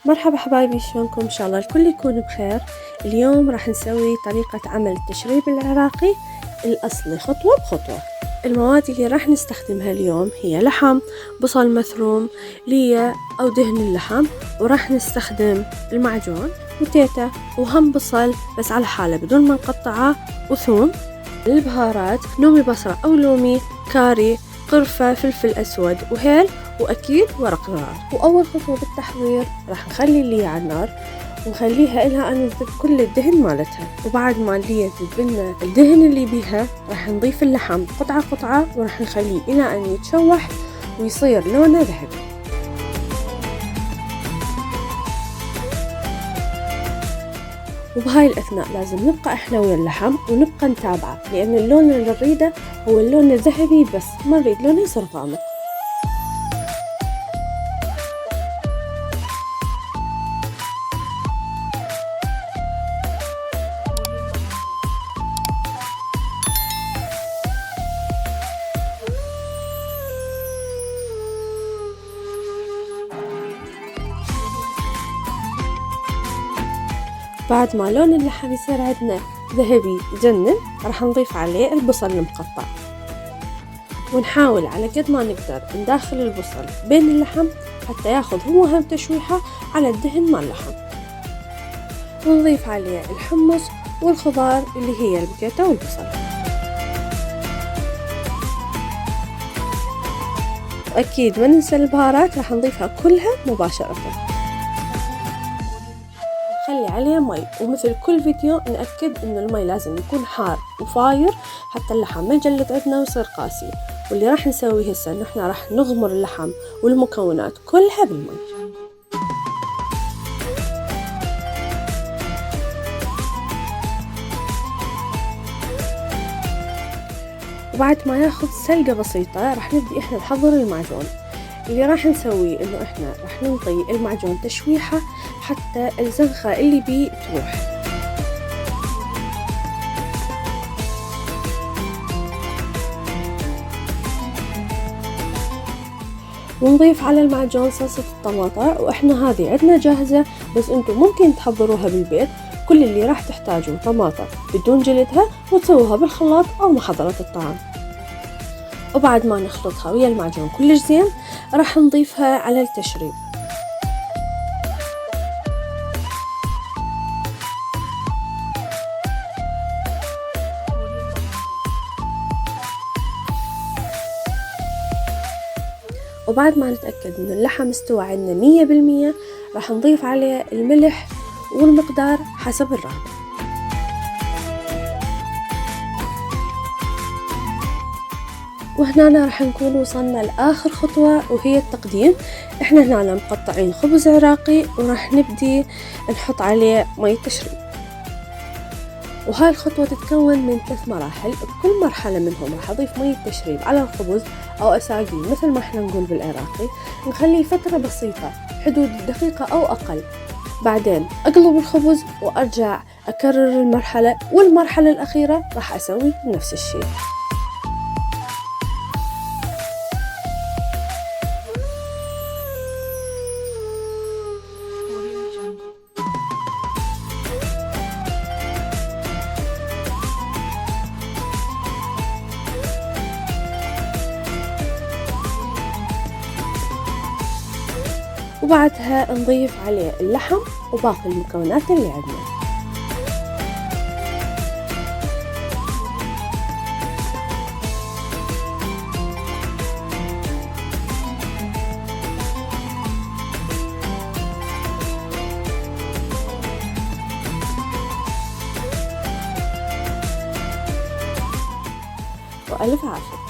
مرحبا حبايبي، شلونكم؟ ان شاء الله الكل يكون بخير. اليوم راح نسوي طريقة عمل التشريب العراقي الأصلي خطوة بخطوة. المواد اللي راح نستخدمها اليوم هي لحم، بصل مثروم، ليا أو دهن اللحم، وراح نستخدم المعجون وتيتا وهم بصل بس على حالة بدون ما نقطعه، وثوم. البهارات نومي بصرة أو لومي، كاري، قرفة، فلفل أسود، وهيل، وأكيد ورق لورا. وأول خطوة بالتحضير راح نخلي اللي على النار ونخليها إلها أن تذوب كل الدهن مالتها. وبعد ما اللي تذوب لنا الدهن اللي بيها راح نضيف اللحم قطعة قطعة وراح نخليه إلى أن يتشوح ويصير لونه ذهبي. وبهاي الأثناء لازم نبقى إحنا ويا اللحم ونبقى نتابعه، لأن اللون اللي نريده هو اللون الذهبي بس، ما نريد لونه يصير غامق. بعد ما لون اللحم يصير عندنا ذهبي يجنن راح نضيف عليه البصل المقطع، ونحاول على قد ما نقدر نداخل البصل بين اللحم حتى ياخذ هو هم تشويحه على الدهن مال اللحم. ونضيف عليه الحمص والخضار اللي هي البكيتة والبصل. وأكيد ما ننسى البهارات راح نضيفها كلها مباشرة. خلي عليه مي، ومثل كل فيديو نأكد إن المي لازم يكون حار وفاير حتى اللحم ما يجلد عندنا ويصير قاسي. واللي راح نسويه هسه إن احنا راح نغمر اللحم والمكونات كلها بالمي. وبعد ما ياخذ سلقة بسيطة راح نبدي احنا نحضر المعجون. اللي راح نسويه انه احنا راح ننطي المعجون تشويحة حتى الزنخة اللي بيه تروح. ونضيف على المعجون صلصة الطماطة، واحنا هذه عندنا جاهزة بس انتم ممكن تحضروها بالبيت. كل اللي راح تحتاجوا طماطة بدون جلدها وتسووها بالخلاط او محضرة الطعام. وبعد ما نخلطها ويا المعجون كلش زين راح نضيفها على التشريب. وبعد ما نتأكد ان اللحم استوى عندنا 100% راح نضيف عليه الملح والمقدار حسب الرغبة. وهنا راح نكون وصلنا لآخر خطوة وهي التقديم. احنا هنا مقطعين خبز عراقي وراح نبدي نحط عليه مي تشريب. وهاي الخطوة تتكون من 3 مراحل، بكل مرحلة منهم راح أضيف مي تشريب على الخبز أو أساقيه مثل ما احنا نقول بالعراقي، نخليه فترة بسيطة حدود دقيقة أو أقل. بعدين أقلب الخبز وأرجع أكرر المرحلة، والمرحلة الأخيرة راح أسوي نفس الشيء. وبعدها نضيف عليه اللحم وباقي المكونات اللي عندنا. وألف عافية.